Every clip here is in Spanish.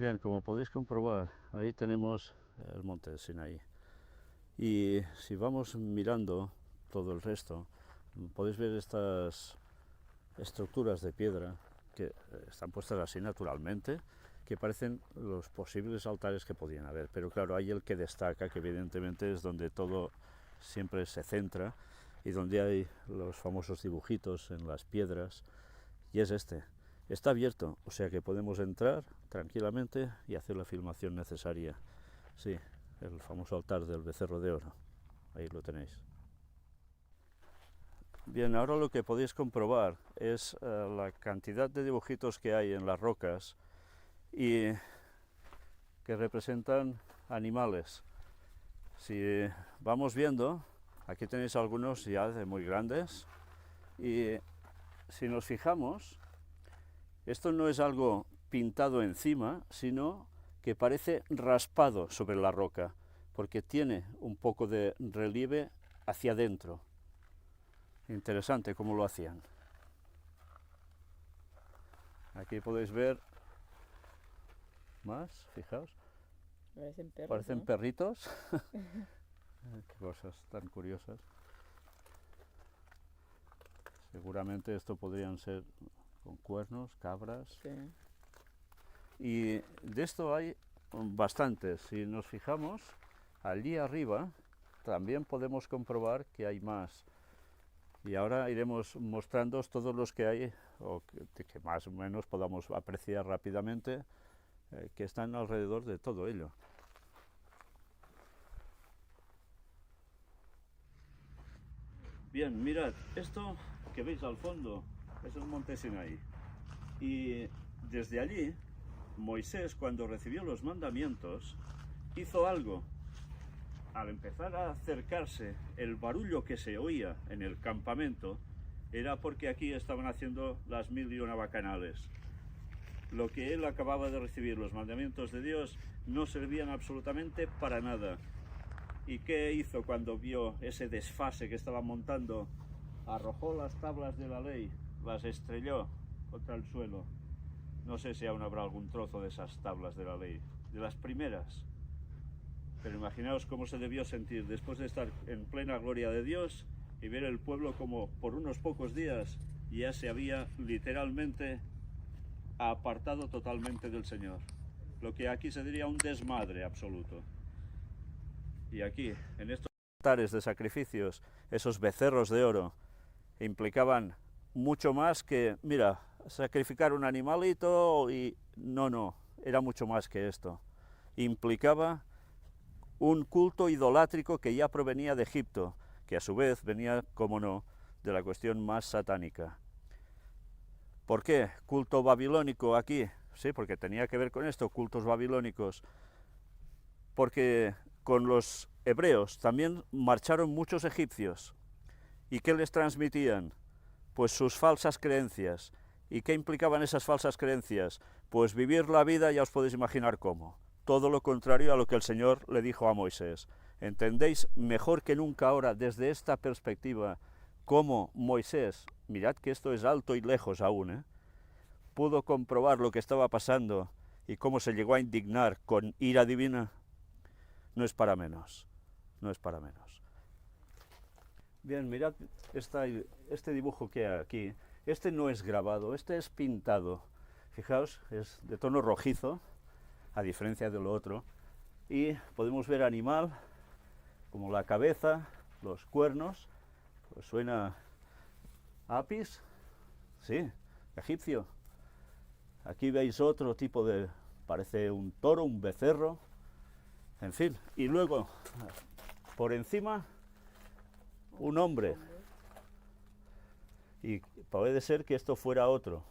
Bien, como podéis comprobar, ahí tenemos el monte Sinaí. Y si vamos mirando todo el resto, podéis ver estas estructuras de piedra que están puestas así naturalmente, que parecen los posibles altares que podían haber. Pero claro, hay el que destaca, que evidentemente es donde todo siempre se centra y donde hay los famosos dibujitos en las piedras, y es este. Está abierto, o sea que podemos entrar tranquilamente y hacer la filmación necesaria. Sí, el famoso altar del becerro de oro. Ahí lo tenéis. Bien, ahora lo que podéis comprobar es la cantidad de dibujitos que hay en las rocas y que representan animales. Si vamos viendo, aquí tenéis algunos ya de muy grandes, y si nos fijamos, esto no es algo pintado encima, sino que parece raspado sobre la roca, porque tiene un poco de relieve hacia adentro. Interesante cómo lo hacían. Aquí podéis ver más, fijaos. Parecen perros, Parecen ¿no? perritos. Qué cosas tan curiosas. Seguramente esto podrían ser con cuernos, cabras. Sí. Y de esto hay bastantes. Si nos fijamos, allí arriba también podemos comprobar que hay más. Y ahora iremos mostrándoos todos los que hay, o que más o menos podamos apreciar rápidamente, que están alrededor de todo ello. Bien, mirad, esto que veis al fondo es el monte Sinaí. Y desde allí, Moisés, cuando recibió los mandamientos, hizo algo. Al empezar a acercarse, el barullo que se oía en el campamento era porque aquí estaban haciendo las 1001 bacanales. Lo que él acababa de recibir, los mandamientos de Dios, no servían absolutamente para nada. ¿Y qué hizo cuando vio ese desfase que estaba montando? Arrojó las tablas de la ley, las estrelló contra el suelo. No sé si aún habrá algún trozo de esas tablas de la ley, de las primeras. Pero imaginaos cómo se debió sentir después de estar en plena gloria de Dios y ver el pueblo como por unos pocos días ya se había literalmente apartado totalmente del Señor. Lo que aquí se diría un desmadre absoluto. Y aquí, en estos altares de sacrificios, esos becerros de oro, implicaban mucho más que, mira, sacrificar un animalito y no, era mucho más que esto. Implicaba un culto idolátrico que ya provenía de Egipto, que a su vez venía, como no, de la cuestión más satánica. ¿Por qué? Culto babilónico aquí. Sí, porque tenía que ver con esto, cultos babilónicos. Porque con los hebreos también marcharon muchos egipcios. ¿Y qué les transmitían? Pues sus falsas creencias. ¿Y qué implicaban esas falsas creencias? Pues vivir la vida, ya os podéis imaginar cómo. Todo lo contrario a lo que el Señor le dijo a Moisés. ¿Entendéis mejor que nunca ahora, desde esta perspectiva, cómo Moisés, mirad que esto es alto y lejos aún, pudo comprobar lo que estaba pasando y cómo se llegó a indignar con ira divina? No es para menos, no es para menos. Bien, mirad este dibujo que hay aquí. Este no es grabado, este es pintado. Fijaos, es de tono rojizo, a diferencia de lo otro. Y podemos ver animal, como la cabeza, los cuernos. Pues suena apis, sí, egipcio. Aquí veis otro tipo de, parece un toro, un becerro, en fin. Y luego, por encima, un hombre. Y puede ser que esto fuera otro.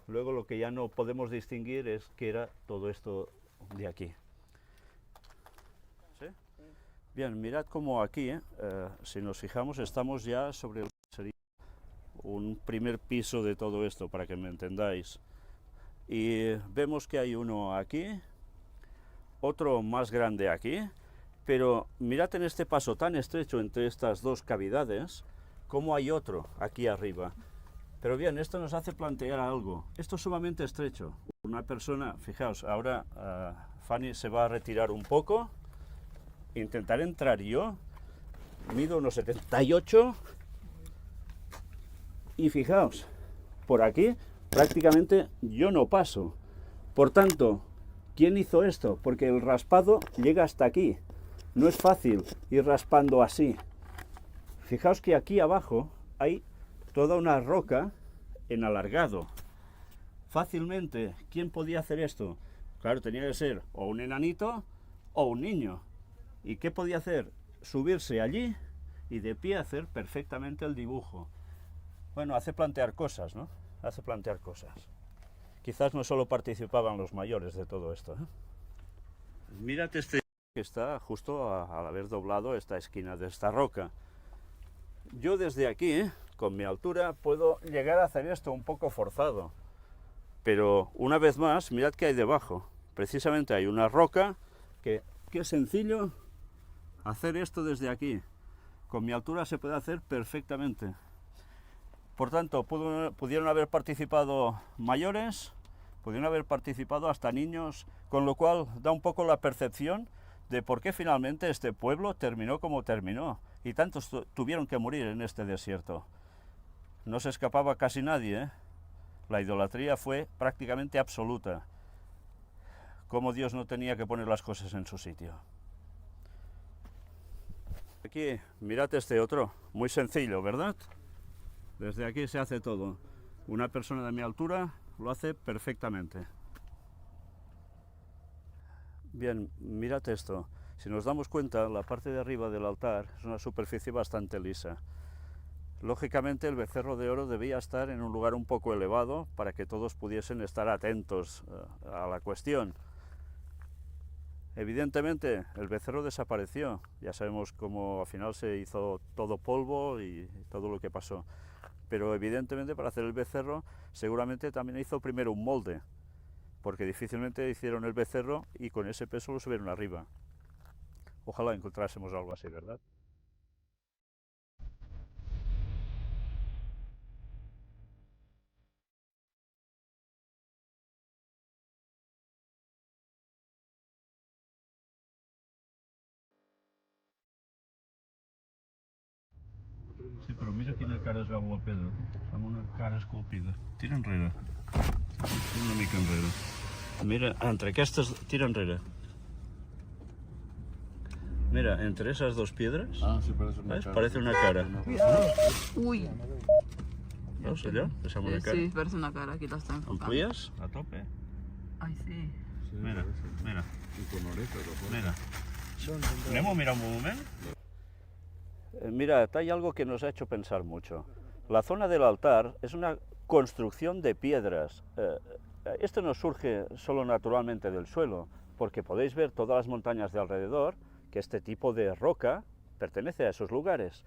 Luego lo que ya no podemos distinguir es que era todo esto de aquí. ¿Sí? Bien, mirad cómo aquí, si nos fijamos, estamos ya sobre sería un primer piso de todo esto, para que me entendáis. Y vemos que hay uno aquí, otro más grande aquí, pero mirad en este paso tan estrecho entre estas dos cavidades, cómo hay otro aquí arriba. Pero bien, esto nos hace plantear algo. Esto es sumamente estrecho. Una persona, fijaos, ahora Fanny se va a retirar un poco. Intentaré entrar yo. Mido unos 78. Y fijaos, por aquí prácticamente yo no paso. Por tanto, ¿quién hizo esto? Porque el raspado llega hasta aquí. No es fácil ir raspando así. Fijaos que aquí abajo hay toda una roca en alargado. Fácilmente, ¿quién podía hacer esto? Claro, tenía que ser o un enanito o un niño. ¿Y qué podía hacer? Subirse allí y de pie hacer perfectamente el dibujo. Bueno, hace plantear cosas, ¿no? Hace plantear cosas. Quizás no solo participaban los mayores de todo esto, ¿eh? Mírate este que está justo al haber doblado esta esquina de esta roca. Yo desde aquí, con mi altura, puedo llegar a hacer esto un poco forzado. Pero una vez más, mirad qué hay debajo. Precisamente hay una roca que es sencillo hacer esto desde aquí. Con mi altura se puede hacer perfectamente. Por tanto, pudieron haber participado mayores, pudieron haber participado hasta niños, con lo cual da un poco la percepción de por qué finalmente este pueblo terminó como terminó, y tantos tuvieron que morir en este desierto. No se escapaba casi nadie, ¿eh? La idolatría fue prácticamente absoluta. Cómo Dios no tenía que poner las cosas en su sitio. Aquí, mirad este otro, muy sencillo, ¿verdad? Desde aquí se hace todo. Una persona de mi altura lo hace perfectamente. Bien, mirad esto. Si nos damos cuenta, la parte de arriba del altar es una superficie bastante lisa. Lógicamente el becerro de oro debía estar en un lugar un poco elevado para que todos pudiesen estar atentos a la cuestión. Evidentemente el becerro desapareció. Ya sabemos cómo al final se hizo todo polvo y todo lo que pasó. Pero evidentemente para hacer el becerro seguramente también hizo primero un molde, porque difícilmente hicieron el becerro y con ese peso lo subieron arriba. Ojalá encontrásemos algo así, ¿verdad? Sí, però mira quina cara es veu la pedra, amb una cara esculpida. Tira enrere. Tira una mica enrere. Mira, entre aquestes... Tira enrere. Mira, entre esas dos piedras, sí, parece una ¿ves? cara. Parece una cara. Uy, ¿Veus allò? Deixem una cara. sí, parece una cara, aquí la está enfocando. Amplies a tope. Ay, sí. Mira, mira, Y con orejas, lo mira. Anem a mirar un moment? Mira, hay algo que nos ha hecho pensar mucho. La zona del altar es una construcción de piedras. Esto no surge solo naturalmente del suelo, porque podéis ver todas las montañas de alrededor, que este tipo de roca pertenece a esos lugares.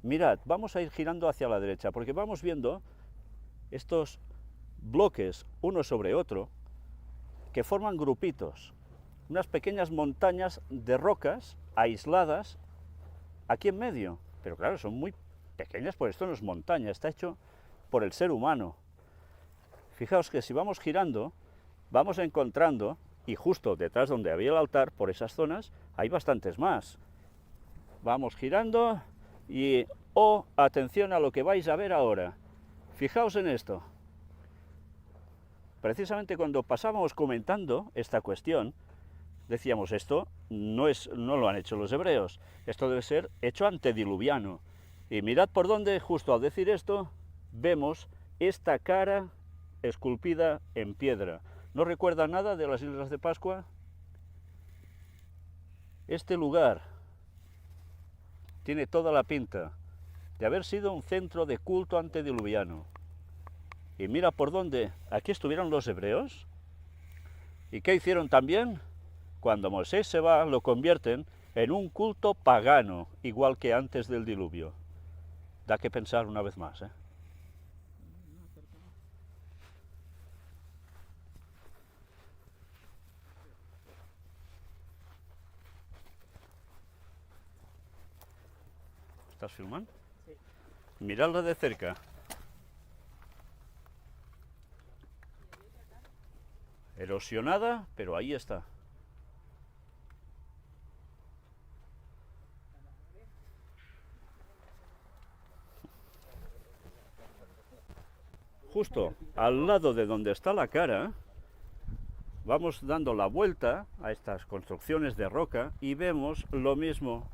Mirad, vamos a ir girando hacia la derecha, porque vamos viendo estos bloques uno sobre otro, que forman grupitos, unas pequeñas montañas de rocas aisladas aquí en medio, pero claro, son muy pequeñas, por esto no es montaña, está hecho por el ser humano. Fijaos que si vamos girando, vamos encontrando, y justo detrás donde había el altar, por esas zonas, hay bastantes más. Vamos girando y, atención a lo que vais a ver ahora. Fijaos en esto. Precisamente cuando pasábamos comentando esta cuestión, decíamos, esto no lo han hecho los hebreos, esto debe ser hecho antediluviano. Y mirad por dónde, justo al decir esto, vemos esta cara esculpida en piedra. ¿No recuerda nada de las Islas de Pascua? Este lugar tiene toda la pinta de haber sido un centro de culto antediluviano. Y mira por dónde, aquí estuvieron los hebreos. ¿Y qué hicieron también? Cuando Moisés se va, lo convierten en un culto pagano, igual que antes del diluvio. Da que pensar una vez más, ¿eh? ¿Estás filmando? Sí. Miradla de cerca. erosionada, pero ahí está. Justo al lado de donde está la cara, vamos dando la vuelta a estas construcciones de roca y vemos lo mismo,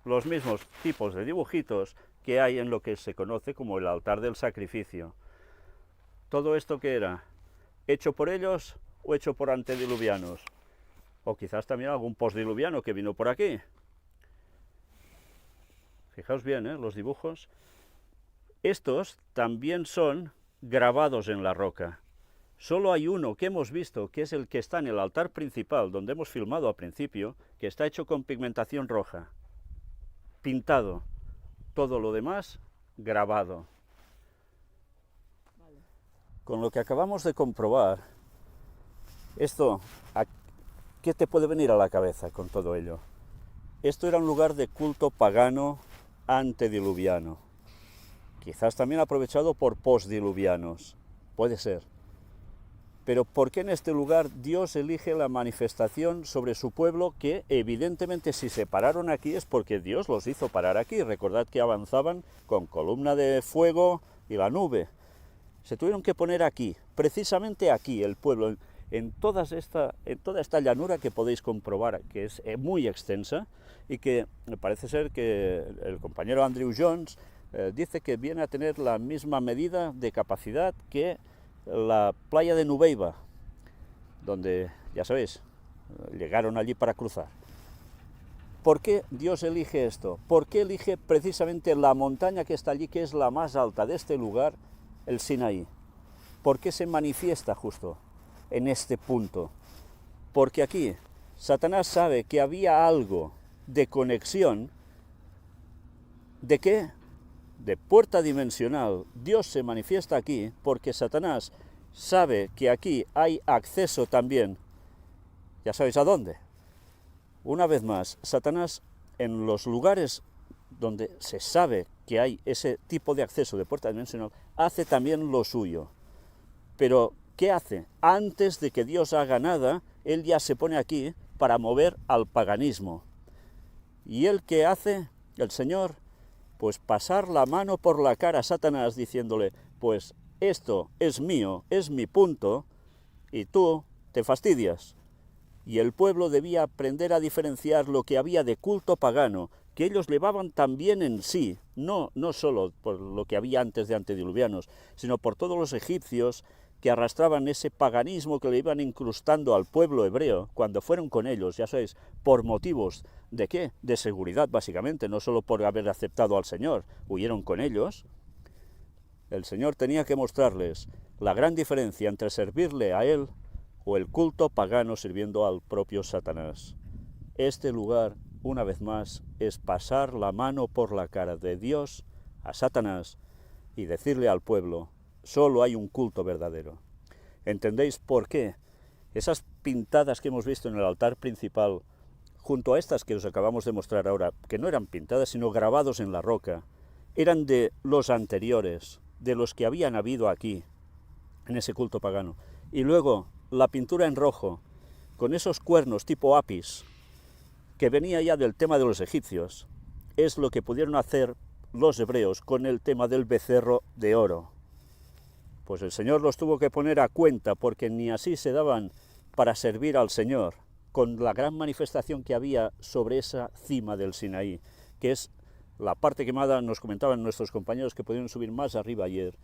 los mismos tipos de dibujitos que hay en lo que se conoce como el altar del sacrificio. ¿Todo esto qué era? ¿Hecho por ellos o hecho por antediluvianos? O quizás también algún postdiluviano que vino por aquí. Fijaos bien, los dibujos. Estos también son grabados en la roca. Solo hay uno que hemos visto, que es el que está en el altar principal, donde hemos filmado al principio, que está hecho con pigmentación roja, pintado. Todo lo demás, grabado. Con lo que acabamos de comprobar, esto, ¿qué te puede venir a la cabeza con todo ello? Esto era un lugar de culto pagano antediluviano. Quizás también aprovechado por postdiluvianos, puede ser. Pero ¿por qué en este lugar Dios elige la manifestación sobre su pueblo que evidentemente si se pararon aquí es porque Dios los hizo parar aquí? Recordad que avanzaban con columna de fuego y la nube. Se tuvieron que poner aquí, precisamente aquí, el pueblo, en toda esta llanura que podéis comprobar, que es muy extensa y que me parece ser que el compañero Andrew Jones dice que viene a tener la misma medida de capacidad que la playa de Nubeiba, donde, ya sabéis, llegaron allí para cruzar. ¿Por qué Dios elige esto? ¿Por qué elige precisamente la montaña que está allí, que es la más alta de este lugar, el Sinaí? ¿Por qué se manifiesta justo en este punto? Porque aquí Satanás sabe que había algo de conexión. ¿De qué? De puerta dimensional. Dios se manifiesta aquí porque Satanás sabe que aquí hay acceso también. Ya sabéis a dónde. Una vez más, Satanás en los lugares donde se sabe que hay ese tipo de acceso de puerta dimensional, hace también lo suyo. Pero, ¿qué hace? Antes de que Dios haga nada, Él ya se pone aquí para mover al paganismo. ¿Y Él qué hace? El Señor, pues pasar la mano por la cara a Satanás diciéndole, pues esto es mío, es mi punto, y tú te fastidias. Y el pueblo debía aprender a diferenciar lo que había de culto pagano, que ellos llevaban también en sí, no solo por lo que había antes de antediluvianos, sino por todos los egipcios que arrastraban ese paganismo que le iban incrustando al pueblo hebreo cuando fueron con ellos, ya sabéis, por motivos ¿de qué? De seguridad, básicamente, no solo por haber aceptado al Señor, huyeron con ellos. El Señor tenía que mostrarles la gran diferencia entre servirle a Él o el culto pagano sirviendo al propio Satanás. Este lugar, una vez más, es pasar la mano por la cara de Dios a Satanás y decirle al pueblo, solo hay un culto verdadero. ¿Entendéis por qué? Esas pintadas que hemos visto en el altar principal, junto a estas que os acabamos de mostrar ahora, que no eran pintadas, sino grabados en la roca, eran de los anteriores, de los que habían habido aquí, en ese culto pagano. Y luego, la pintura en rojo, con esos cuernos tipo apis, que venía ya del tema de los egipcios, es lo que pudieron hacer los hebreos con el tema del becerro de oro. Pues el Señor los tuvo que poner a cuenta, porque ni así se daban para servir al Señor, con la gran manifestación que había sobre esa cima del Sinaí, que es la parte quemada, nos comentaban nuestros compañeros que pudieron subir más arriba ayer,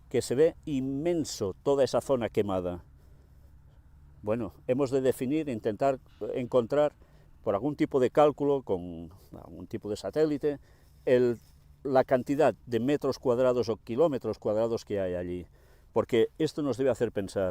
que se ve inmenso toda esa zona quemada. Bueno, hemos de definir, intentar encontrar por algún tipo de cálculo, con algún tipo de satélite, la cantidad de metros cuadrados o kilómetros cuadrados que hay allí, porque esto nos debe hacer pensar,